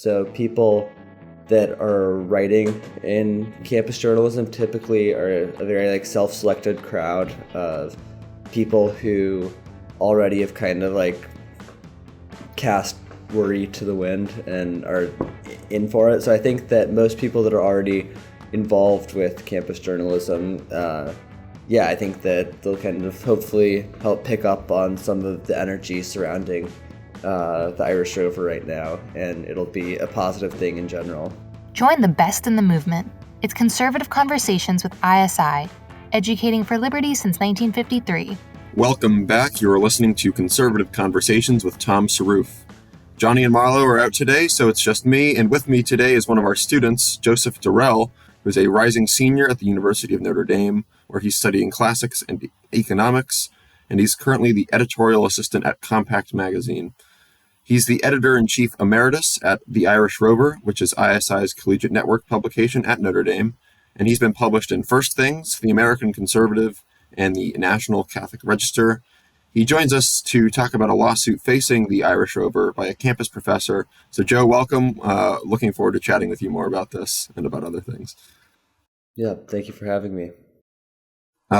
So people that are writing in campus journalism typically are a very self-selected crowd of people who already have kind of cast worry to the wind and are in for it. So I think that most people that are already involved with campus journalism, I think that they'll kind of hopefully help pick up on some of the energy surrounding the Irish Rover right now, and it'll be a positive thing in general. Join the best in the movement. It's Conservative Conversations with ISI, educating for liberty since 1953. Welcome back. You are listening to Conservative Conversations with Tom Saroof. Johnny and Marlo are out today, so it's just me, and with me today is one of our students, Joseph DeReuil, who's a rising senior at the University of Notre Dame, where he's studying classics and economics, and he's currently the editorial assistant at Compact Magazine. He's the editor-in-chief emeritus at the Irish Rover, which is ISI's Collegiate Network publication at Notre Dame, and he's been published in First Things, The American Conservative, and the National Catholic Register. He joins us to talk about a lawsuit facing the Irish Rover by a campus professor. So, Joe, welcome. Looking forward to chatting with you more about this and about other things. Yeah, thank you for having me.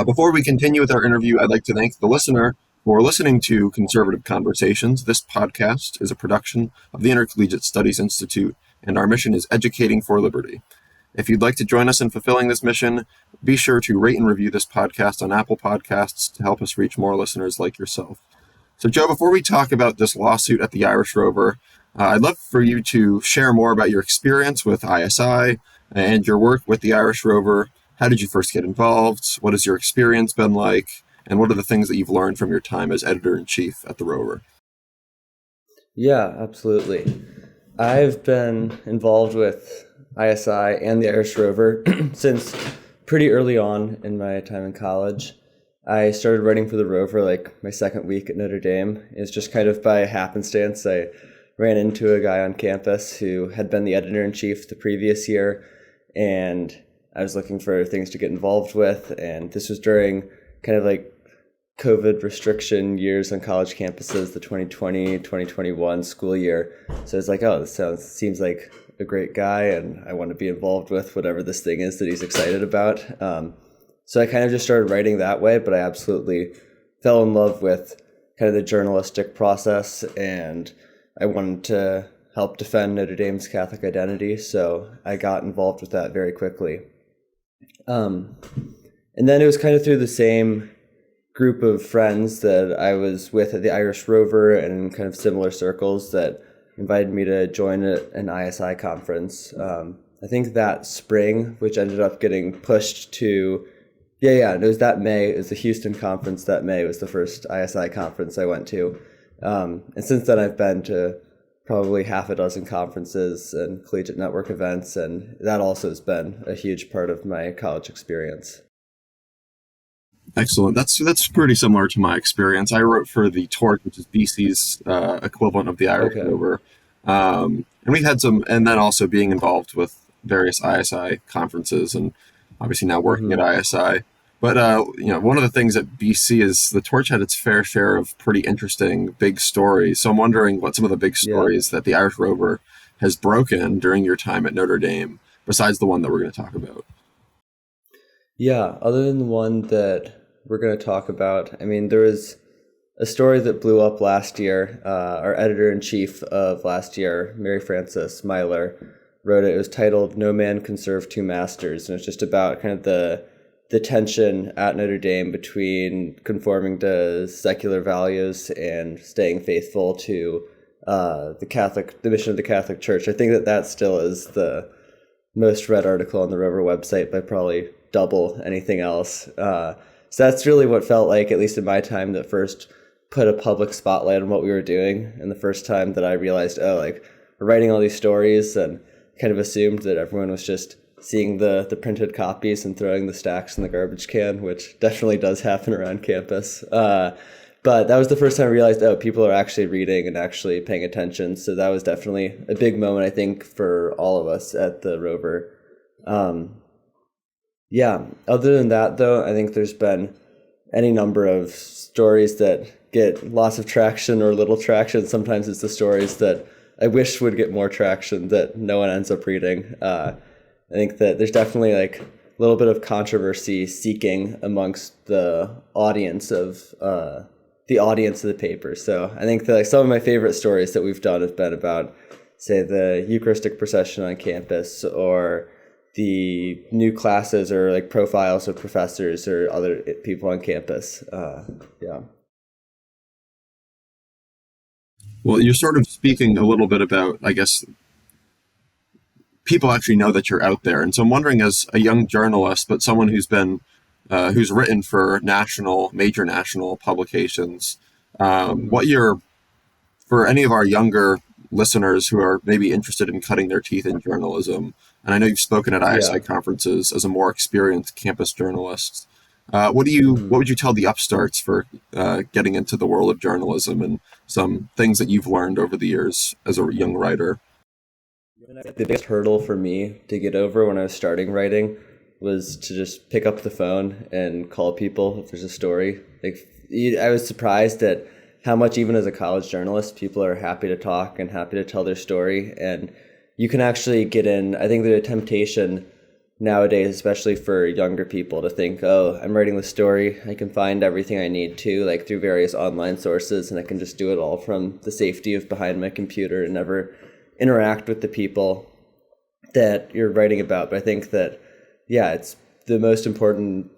Before we continue with our interview, I'd like to thank the listener for listening to Conservative Conversations. This podcast is a production of the Intercollegiate Studies Institute, and our mission is educating for liberty. If you'd like to join us in fulfilling this mission, be sure to rate and review this podcast on Apple Podcasts to help us reach more listeners like yourself. So, Joe, before we talk about this lawsuit at the Irish Rover, I'd love for you to share more about your experience with ISI and your work with the Irish Rover. How did you first get involved? What has your experience been like? And what are the things that you've learned from your time as editor-in-chief at the Rover? Yeah, absolutely. I've been involved with ISI and the Irish Rover since pretty early on in my time in college. I started writing for the Rover my second week at Notre Dame. It's just kind of by happenstance. I ran into a guy on campus who had been the editor-in-chief the previous year, and I was looking for things to get involved with, and this was during kind of COVID restriction years on college campuses, the 2020, 2021 school year. So it's this seems like a great guy, and I want to be involved with whatever this thing is that he's excited about. So I kind of just started writing that way, but I absolutely fell in love with kind of the journalistic process, and I wanted to help defend Notre Dame's Catholic identity, so I got involved with that very quickly. And then it was kind of through the same group of friends that I was with at the Irish Rover and in kind of similar circles that invited me to join an ISI conference. I think that spring, which ended up getting pushed to, it was that May. It was the Houston conference that May. It was the first ISI conference I went to. And since then I've been to probably half a dozen conferences and Collegiate Network events, and that also has been a huge part of my college experience. Excellent. That's pretty similar to my experience. I wrote for the Torch, which is BC's equivalent of the Irish Rover. And we've had some, and then also being involved with various ISI conferences and obviously now working at ISI. But, one of the things at BC is the Torch had its fair share of pretty interesting big stories. So I'm wondering what some of the big stories that the Irish Rover has broken during your time at Notre Dame, besides the one that we're going to talk about. Yeah, other than the one that we're going to talk about, there was a story that blew up last year. Our editor-in-chief of last year, Mary Frances Myler, wrote it. It was titled "No Man Can Serve Two Masters," and it's just about kind of the tension at Notre Dame between conforming to secular values and staying faithful to the mission of the Catholic Church. I think that still is the most read article on the Rover website by probably double anything else. So that's really what felt like, at least in my time, that first put a public spotlight on what we were doing. And the first time that I realized, we're writing all these stories, and kind of assumed that everyone was just seeing the printed copies and throwing the stacks in the garbage can, which definitely does happen around campus. But that was the first time I realized, people are actually reading and actually paying attention. So that was definitely a big moment, I think, for all of us at the Rover. Other than that, though, I think there's been any number of stories that get lots of traction or little traction. Sometimes it's the stories that I wish would get more traction that no one ends up reading. I think that there's definitely like a little bit of controversy seeking amongst the audience of the paper. So I think that like some of my favorite stories that we've done have been about, say, the Eucharistic procession on campus, or the new classes, or like profiles of professors or other people on campus. Yeah. Well, you're sort of speaking a little bit about, I guess, people actually know that you're out there. And so I'm wondering, as a young journalist, but someone who's written for major national publications, for any of our younger listeners who are maybe interested in cutting their teeth in journalism, and I know you've spoken at ISI conferences as a more experienced campus journalist, what would you tell the upstarts for getting into the world of journalism, and some things that you've learned over the years as a young writer? The biggest hurdle for me to get over when I was starting writing was to just pick up the phone and call people if there's a story. I was surprised at how much, even as a college journalist, people are happy to talk and happy to tell their story. And you can actually get in. I think there's a temptation nowadays, especially for younger people, to think, oh, I'm writing the story, I can find everything I need to, like through various online sources, and I can just do it all from the safety of behind my computer and never interact with the people that you're writing about. But I think that, it's the most important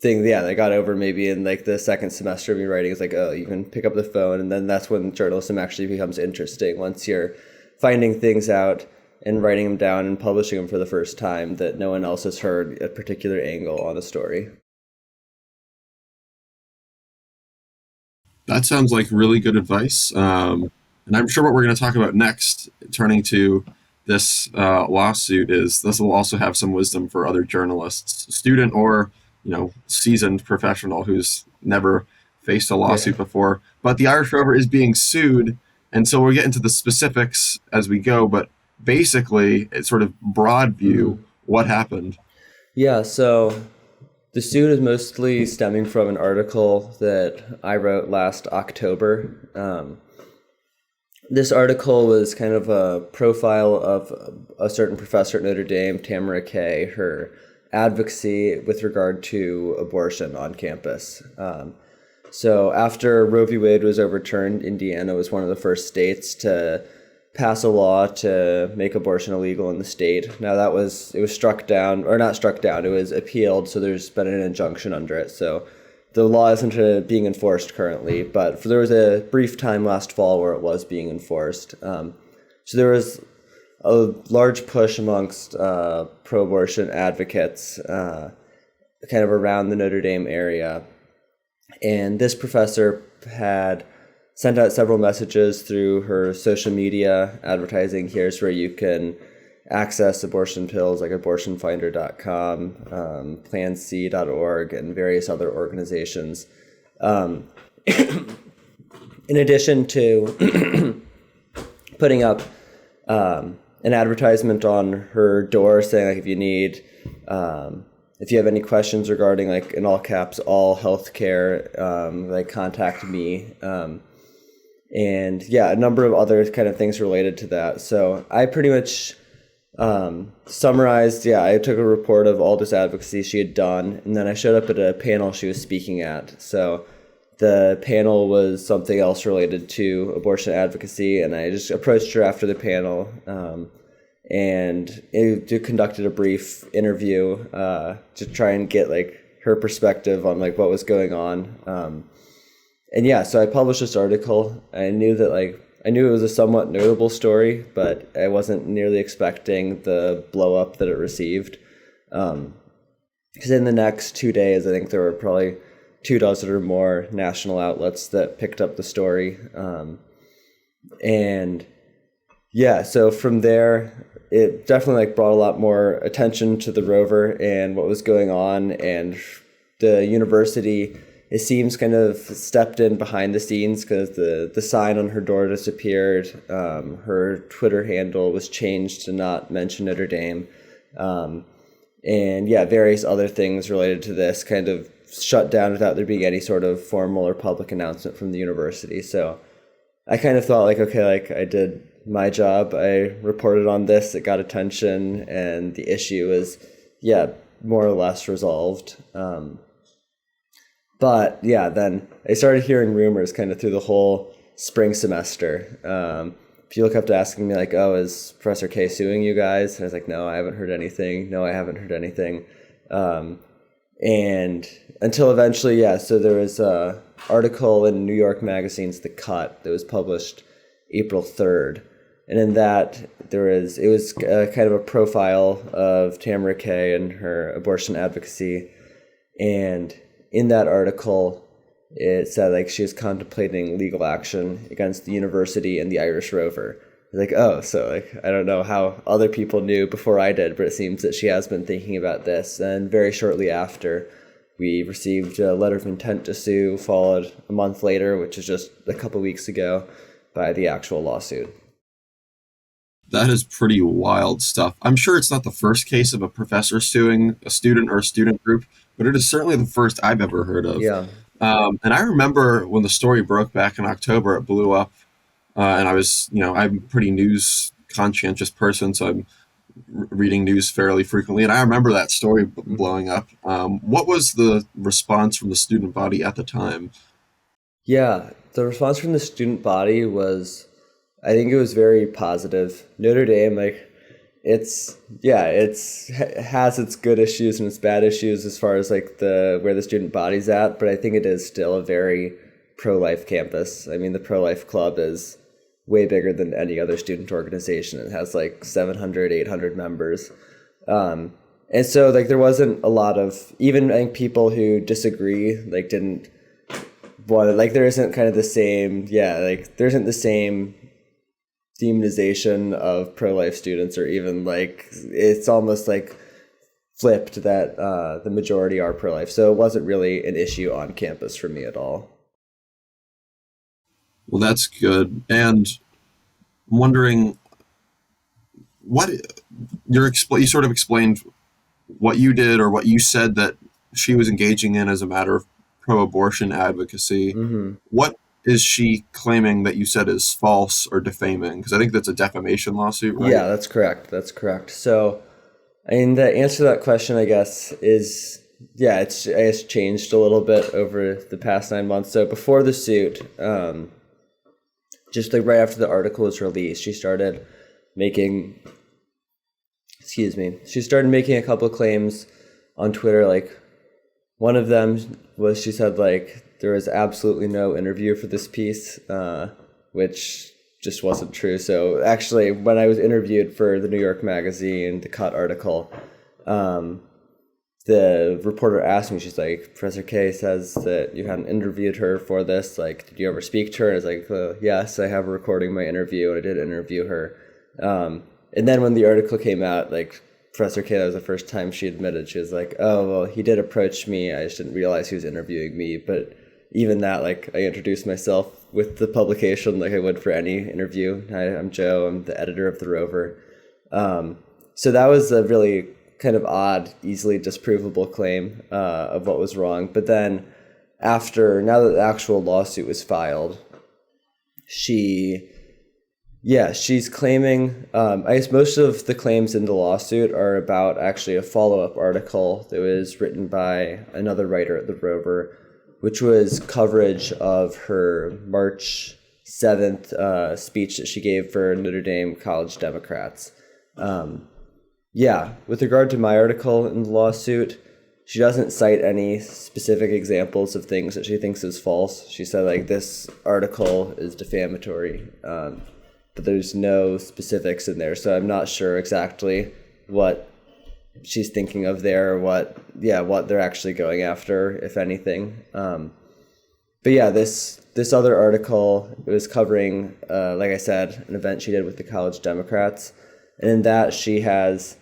thing, that I got over maybe in like the second semester of me writing, is like, oh, you can pick up the phone, and then that's when journalism actually becomes interesting, once you're finding things out and writing them down and publishing them for the first time that no one else has heard a particular angle on a story. That sounds like really good advice. And I'm sure what we're going to talk about next, turning to this lawsuit, is this will also have some wisdom for other journalists, student or seasoned professional who's never faced a lawsuit before. But the Irish Rover is being sued, and so we'll get into the specifics as we go. But basically, it's sort of broad view, what happened. Yeah, so the suit is mostly stemming from an article that I wrote last October. This article was kind of a profile of a certain professor at Notre Dame, Tamara Kay, her advocacy with regard to abortion on campus. So after Roe v. Wade was overturned, Indiana was one of the first states to pass a law to make abortion illegal in the state. Now it was struck down, or not struck down, it was appealed, so there's been an injunction under it. So the law isn't being enforced currently, but there was a brief time last fall where it was being enforced. So there was a large push amongst pro-abortion advocates kind of around the Notre Dame area. And this professor had sent out several messages through her social media advertising, here's where you can access abortion pills, like abortionfinder.com, planc.org, and various other organizations. In addition to putting up an advertisement on her door saying, like, if you have any questions regarding, like, in all caps, all healthcare, like, contact me. And a number of other kind of things related to that. So I pretty much summarized, I took a report of all this advocacy she had done, and then I showed up at a panel she was speaking at. So the panel was something else related to abortion advocacy, and I just approached her after the panel and conducted a brief interview to try and get, like, her perspective on, like, what was going on. So I published this article. I knew it was a somewhat notable story, but I wasn't nearly expecting the blow up that it received. Because in the next 2 days, I think there were probably 24 or more national outlets that picked up the story. So from there, it definitely brought a lot more attention to the Rover and what was going on, and the university, it seems, kind of stepped in behind the scenes, because the sign on her door disappeared. Her Twitter handle was changed to not mention Notre Dame. Various other things related to this kind of shut down without there being any sort of formal or public announcement from the university. So I kind of thought, I did my job. I reported on this, it got attention, and the issue is, more or less resolved. But then I started hearing rumors kind of through the whole spring semester. People kept asking me like, "Oh, is Professor Kay suing you guys?" And I was like, "No, I haven't heard anything. No, I haven't heard anything." And until eventually, so there was a article in New York Magazine's The Cut that was published April 3rd. And in that, it was kind of a profile of Tamara Kay and her abortion advocacy. And in that article, it said like she was contemplating legal action against the university and the Irish Rover. Like, oh, so like I don't know how other people knew before I did, but it seems that she has been thinking about this. And very shortly after, we received a letter of intent to sue, followed a month later, which is just a couple weeks ago, by the actual lawsuit. That is pretty wild stuff. I'm sure it's not the first case of a professor suing a student or a student group, but it is certainly the first I've ever heard of. Yeah. And I remember when the story broke back in October, it blew up. And I was, I'm a pretty news conscientious person, so I'm reading news fairly frequently. And I remember that story blowing up. What was the response from the student body at the time? Yeah, the response from the student body was, I think it was very positive. Notre Dame, has its good issues and its bad issues as far as where the student body's at, but I think it is still a very pro-life campus. I mean, the pro-life club is way bigger than any other student organization. It has 700, 800 members. And so there wasn't a lot of, even I think people who disagree, didn't want to, there isn't kind of the same, there isn't the same demonization of pro-life students, or even it's almost flipped that the majority are pro-life. So it wasn't really an issue on campus for me at all. Well, that's good. And I'm wondering what you sort of explained what you did or what you said that she was engaging in as a matter of pro-abortion advocacy. Mm-hmm. What is she claiming that you said is false or defaming? Because I think that's a defamation lawsuit, right? Yeah, that's correct. So, I mean, the answer to that question, I guess, is, it's changed a little bit over the past 9 months. So before the suit, just right after the article was released, she started making a couple of claims on Twitter. One of them was, she said there was absolutely no interview for this piece, which just wasn't true. So actually, when I was interviewed for the New York Magazine, the Cut article, the reporter asked me, she's like, Professor Kay says that you hadn't interviewed her for this. Did you ever speak to her? And I was like, yes, I have a recording my interview, and I did interview her. And then when the article came out, Professor Kay, that was the first time she admitted, she was like, oh, well, he did approach me. I just didn't realize he was interviewing me. But even that, I introduced myself with the publication like I would for any interview. Hi, I'm Joe. I'm the editor of The Rover. So that was a really kind of odd, easily disprovable claim of what was wrong. But then now that the actual lawsuit was filed, she's claiming, I guess most of the claims in the lawsuit are about actually a follow-up article that was written by another writer at The Rover, which was coverage of her March 7th speech that she gave for Notre Dame college Democrats. With regard to my article in the lawsuit, she doesn't cite any specific examples of things that she thinks is false. She said, this article is defamatory, but there's no specifics in there. So I'm not sure exactly what she's thinking of there, or what they're actually going after, if anything. This other article, it was covering, like I said, an event she did with the college Democrats. And in that she has,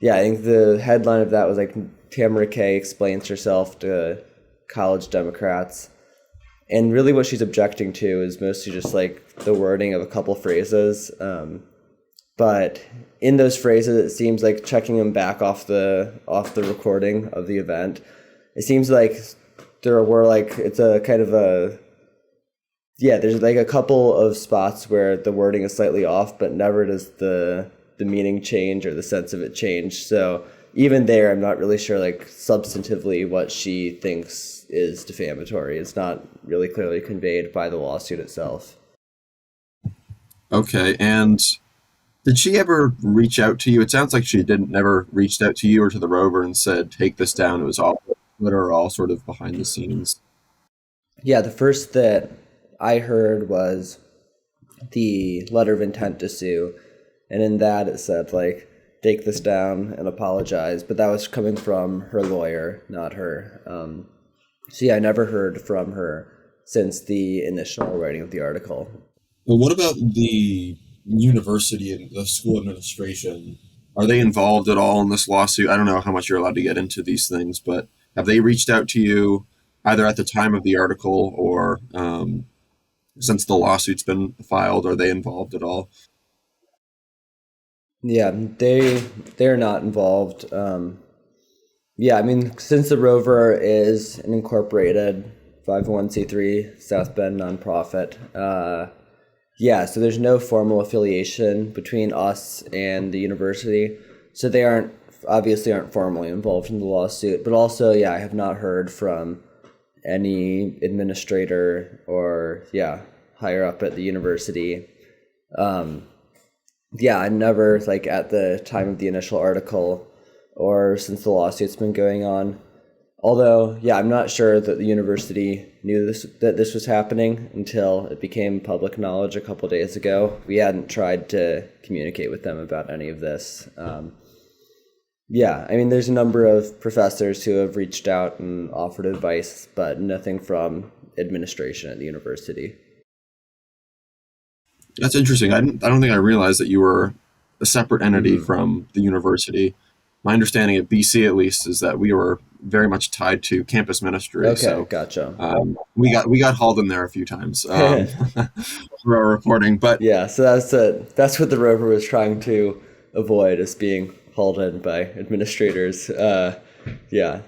I think the headline of that was Tamara Kay explains herself to college Democrats. And really what she's objecting to is mostly just the wording of a couple phrases. But in those phrases, it seems like checking them back off the recording of the event, it seems like there were it's a kind of a yeah, there's like a couple of spots where the wording is slightly off, but never does the meaning change or the sense of it change. So even there, I'm not really sure like substantively what she thinks is defamatory. It's not really clearly conveyed by the lawsuit itself. Okay, and did she ever reach out to you? It sounds like she didn't never reached out to you or to the Rover and said, take this down. It was all Twitter, all sort of behind the scenes. Yeah, the first that I heard was the letter of intent to sue. And in that it said, like, take this down and apologize. But that was coming from her lawyer, not her. So yeah, I never heard from her since the initial writing of the article. Well, what about the university and the school administration? Are they involved at all in this lawsuit? I don't know how much you're allowed to get into these things, but have they reached out to you either at the time of the article or since the lawsuit's been filed? Are they involved at all? Yeah, they're not involved. Yeah, I mean, since the Rover is an incorporated 501c3 South Bend nonprofit, yeah, so there's no formal affiliation between us and the university. So they obviously aren't formally involved in the lawsuit. But also, yeah, I have not heard from any administrator or, yeah, higher up at the university. Yeah, I never, like, at the time of the initial article or since the lawsuit's been going on. Although, yeah, I'm not sure that the university knew that this was happening until it became public knowledge a couple days ago. We hadn't tried to communicate with them about any of this. Yeah, I mean, there's a number of professors who have reached out and offered advice, but nothing from administration at the university. That's interesting. I don't think I realized that you were a separate entity from the university. My understanding at BC, at least, is that we were very much tied to campus ministry. Okay, so gotcha. we got hauled in there a few times for our reporting. But yeah, so that's what the Rover was trying to avoid, is being hauled in by administrators. Yeah,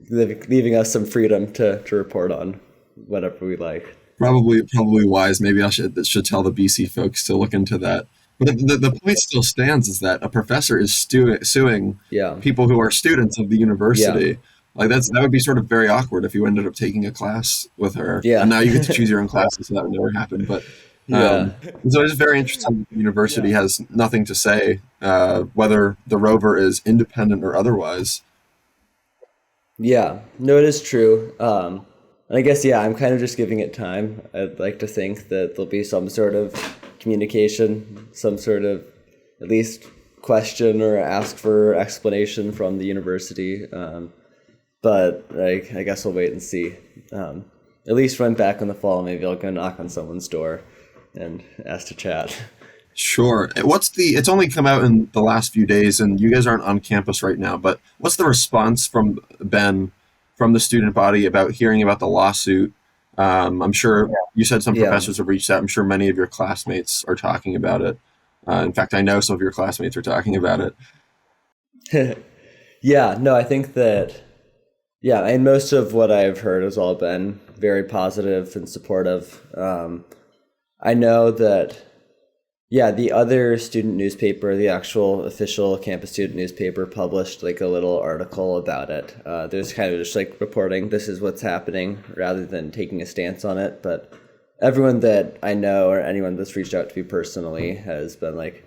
leaving us some freedom to report on whatever we like. Probably wise. Maybe I should tell the BC folks to look into that. But the point still stands is that a professor is suing people who are students of the university. Yeah. Like that would be sort of very awkward if you ended up taking a class with her. Yeah. And now you get to choose your own classes, so that would never happen. But so it's very interesting that the university has nothing to say whether the Rover is independent or otherwise. Yeah, no, it is true. And I guess, yeah, I'm kind of just giving it time. I'd like to think that there'll be some sort of communication, some sort of at least question or ask for explanation from the university. But I guess we'll wait and see. At least when I'm back in the fall, maybe I'll go knock on someone's door and ask to chat. Sure. It's only come out in the last few days and you guys aren't on campus right now, but what's the response from the student body about hearing about the lawsuit? I'm sure you said some professors have reached out. I'm sure many of your classmates are talking about it. In fact, I know some of your classmates are talking about it. Yeah, no, I think that, and most of what I've heard has all been very positive and supportive. I know that, the other student newspaper, the actual official campus student newspaper, published like a little article about it. There's kind of just like reporting this is what's happening rather than taking a stance on it. But everyone that I know or anyone that's reached out to me personally has been like,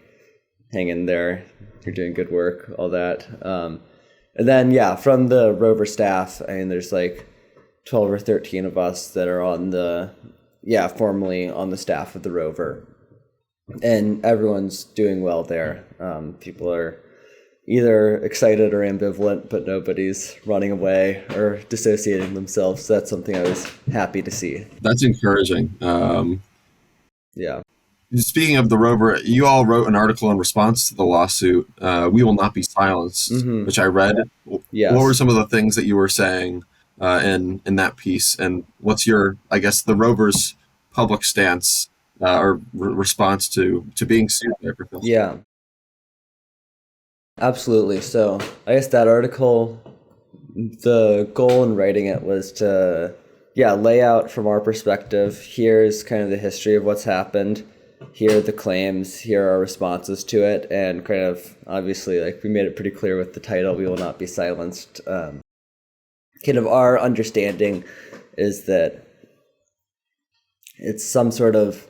hang in there, you're doing good work, all that. And then, from the Rover staff, I mean, there's like 12 or 13 of us that are on formally on the staff of the Rover. And everyone's doing well there. People are either excited or ambivalent, but nobody's running away or dissociating themselves. So that's something I was happy to see. That's encouraging. Yeah. Speaking of the Rover, you all wrote an article in response to the lawsuit, We Will Not Be Silenced, which I read. Yes. What were some of the things that you were saying in that piece? And what's the Rover's public stance or response to being sued by professors? Yeah, absolutely. So I guess that article, the goal in writing it was to, lay out from our perspective. Here's kind of the history of what's happened. Here are the claims. Here are our responses to it, and kind of obviously, like we made it pretty clear with the title, we will not be silenced. Kind of our understanding is that it's some sort of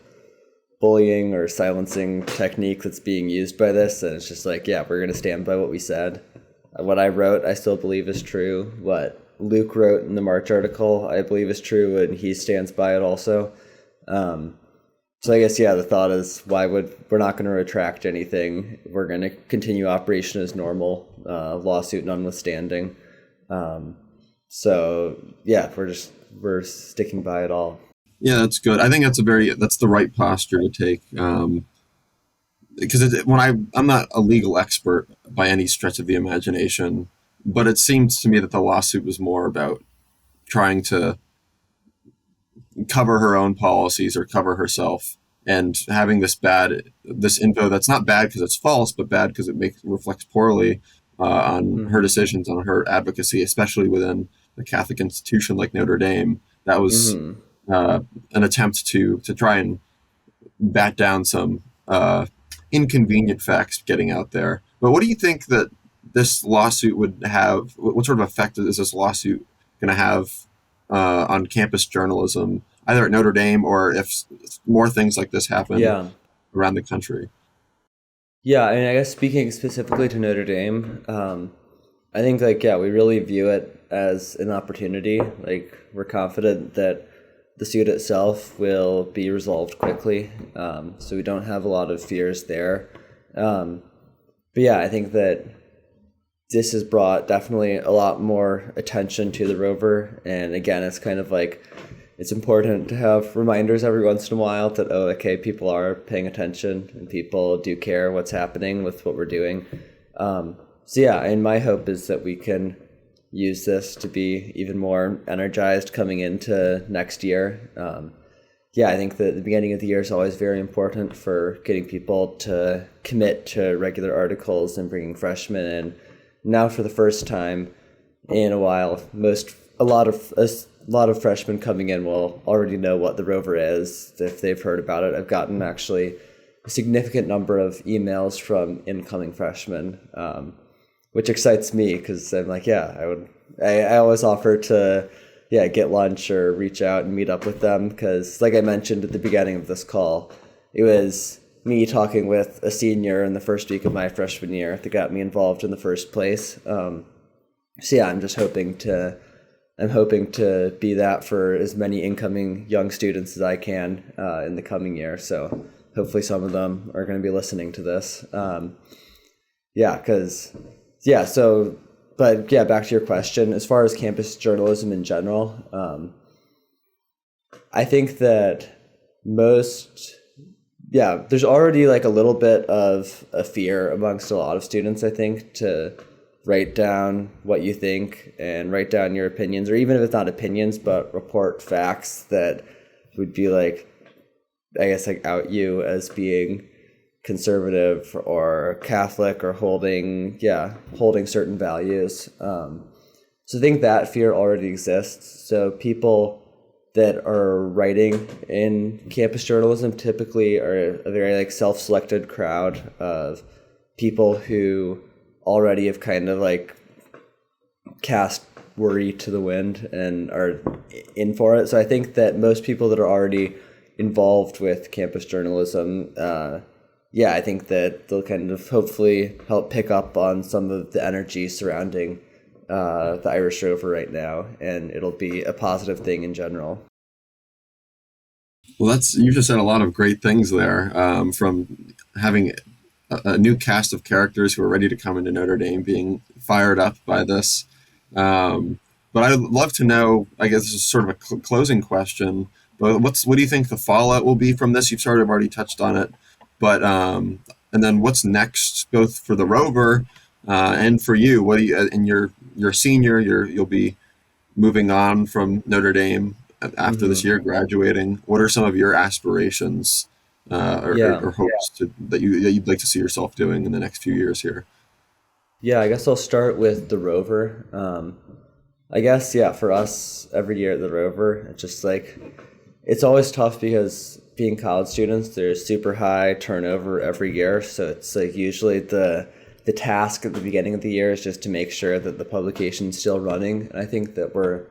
bullying or silencing technique that's being used by this, and it's just like, yeah, we're going to stand by what we said. What I wrote, I still believe is true. What Luke wrote in the March article, I believe is true, and he stands by it also. So I guess, yeah, the thought is, we're not going to retract anything. We're going to continue operation as normal, lawsuit notwithstanding. So yeah, we're sticking by it all. Yeah, that's good. I think that's the right posture to take. Because I'm not a legal expert by any stretch of the imagination, but it seems to me that the lawsuit was more about trying to cover her own policies or cover herself, and having this info that's not bad because it's false, but bad because it reflects poorly on her decisions, on her advocacy, especially within a Catholic institution like Notre Dame. That was an attempt to try and bat down some inconvenient facts getting out there. But what do you think that this lawsuit would have? What sort of effect is this lawsuit going to have on campus journalism, either at Notre Dame or if more things like this happen around the country? Yeah, I mean, I guess speaking specifically to Notre Dame, I think we really view it as an opportunity. Like, we're confident that the suit itself will be resolved quickly, so we don't have a lot of fears there. But yeah, I think that this has brought definitely a lot more attention to the rover, and again, it's kind of like, it's important to have reminders every once in a while that, people are paying attention and people do care what's happening with what we're doing. So yeah, and my hope is that we can use this to be even more energized coming into next year. I think that the beginning of the year is always very important for getting people to commit to regular articles and bringing freshmen in. Now, for the first time in a while, a lot of freshmen coming in will already know what the rover is if they've heard about it. I've gotten actually a significant number of emails from incoming freshmen, which excites me because I'm like, I always offer to get lunch or reach out and meet up with them, because like I mentioned at the beginning of this call, it was me talking with a senior in the first week of my freshman year that got me involved in the first place. I'm hoping to be that for as many incoming young students as I can in the coming year. So hopefully some of them are going to be listening to this. Back to your question, as far as campus journalism in general, I think that there's already like a little bit of a fear amongst a lot of students, I think, to write down what you think and write down your opinions, or even if it's not opinions, but report facts that would be out you as being conservative or Catholic or holding certain values. So I think that fear already exists. So people that are writing in campus journalism typically are a very self-selected crowd of people who already have kind of cast worry to the wind and are in for it. So I think that most people that are already involved with campus journalism, I think that they'll kind of hopefully help pick up on some of the energy surrounding the Irish Rover right now, and it'll be a positive thing in general. Well, you just said a lot of great things there, from having a new cast of characters who are ready to come into Notre Dame, being fired up by this. But I'd love to know, I guess this is sort of a closing question, but what do you think the fallout will be from this? You've sort of already touched on it, but and then what's next, both for the Rover and for you? What do you, and you're a senior, you'll be moving on from Notre Dame after this year, graduating. What are some of your aspirations or hopes that you'd like to see yourself doing in the next few years here? Yeah, I guess I'll start with the Rover. I guess, yeah, for us every year at the Rover, it's just like, it's always tough because being college students, there's super high turnover every year. So it's like usually the task at the beginning of the year is just to make sure that the publication's still running. And I think that we're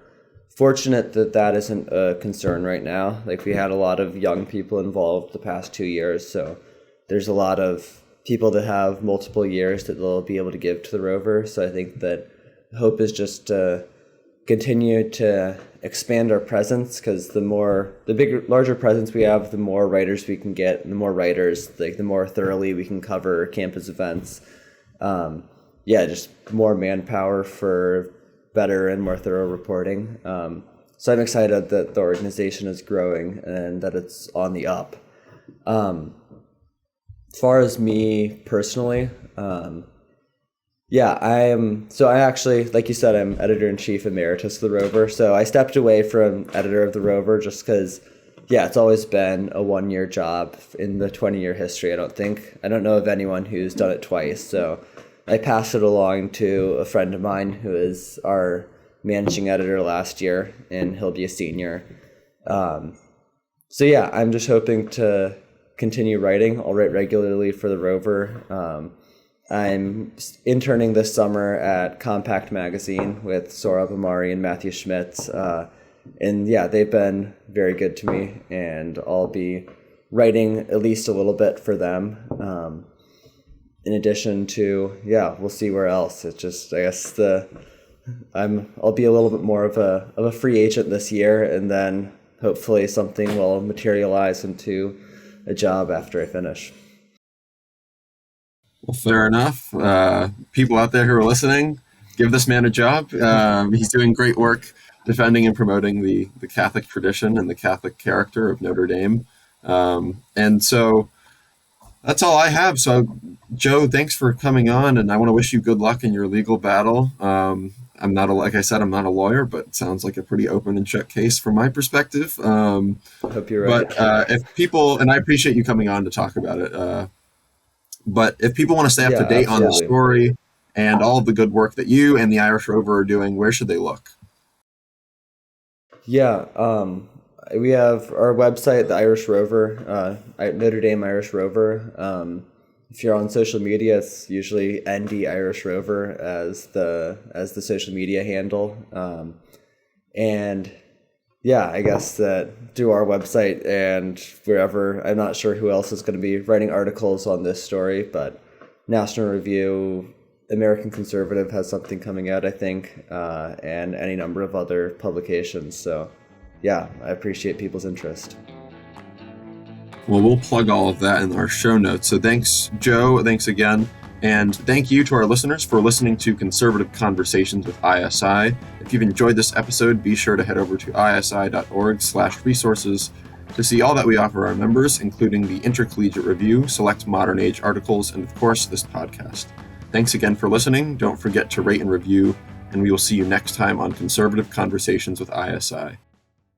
fortunate that that isn't a concern right now. Like, we had a lot of young people involved the past 2 years. So there's a lot of people that have multiple years that they'll be able to give to the Rover. So I think that hope is just to continue to expand our presence, because larger presence we have, the more writers we can get, and the more writers, like the more thoroughly we can cover campus events. Just more manpower for better and more thorough reporting. So I'm excited that the organization is growing and that it's on the up. As far as me personally, I actually, like you said, I'm editor-in-chief emeritus of the Rover. So I stepped away from editor of the Rover just because, it's always been a one-year job in the 20-year history. I don't know of anyone who's done it twice. So I passed it along to a friend of mine who is our managing editor last year, and he'll be a senior. I'm just hoping to continue writing. I'll write regularly for the Rover. I'm interning this summer at Compact Magazine with Saurabh Amari and Matthew Schmitz. They've been very good to me, and I'll be writing at least a little bit for them. In addition to, we'll see where else. It's just, I guess I'll be a little bit more of a free agent this year, and then hopefully something will materialize into a job after I finish. Well, fair enough. People out there who are listening, give this man a job. He's doing great work defending and promoting the Catholic tradition and the Catholic character of Notre Dame. And so that's all I have. So, Joe, thanks for coming on, and I want to wish you good luck in your legal battle. I'm not I'm not a lawyer, but it sounds like a pretty open and shut case from my perspective. I hope you're right. But if people, and I appreciate you coming on to talk about it, but if people want to stay up to date on the story and all of the good work that you and the Irish Rover are doing, where should they look? We have our website, the Irish Rover, Notre Dame Irish Rover. If you're on social media, it's usually ND Irish Rover as the social media handle. I guess that through our website and wherever, I'm not sure who else is going to be writing articles on this story, but National Review, American Conservative has something coming out, I think, and any number of other publications. So, I appreciate people's interest. Well, we'll plug all of that in our show notes. So thanks, Joe. Thanks again. And thank you to our listeners for listening to Conservative Conversations with ISI. If you've enjoyed this episode, be sure to head over to isi.org/resources to see all that we offer our members, including the Intercollegiate Review, select modern age articles, and of course, this podcast. Thanks again for listening. Don't forget to rate and review, and we will see you next time on Conservative Conversations with ISI.